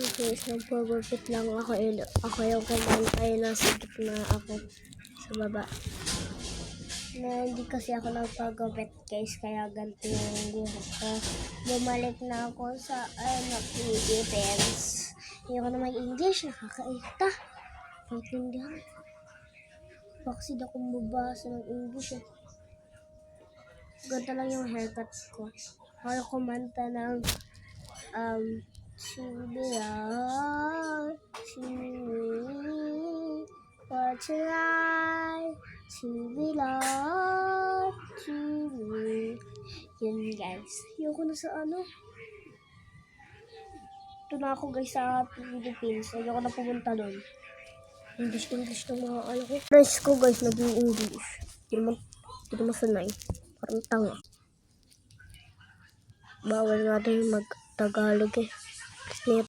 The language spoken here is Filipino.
Guys, nagpagupit lang ako. Ako yung kumantay, nasa gitna ako sa baba. Na hindi kasi ako nagpagupit guys, kaya ganito yung buhok ko. Bumalik na ako sa Philippines. Hindi ako na mag-English, nakakaita. Paintindihan. Bakit hindi ako mabasa ng English eh. Ganito lang yung haircut ko. Ako kumanta ng Sibila, Sibila, what's your life? Sibila, Sibila. Yun guys. Ayoko na sa ano. Ito na ako guys sa Philippines. Ayoko na pumunta doon. English ng mga ano ko. Friends ko guys, naging English. Hindi naman sanay. Parang tanga. Bawal nga tayo mag-Tagalog eh. Kasi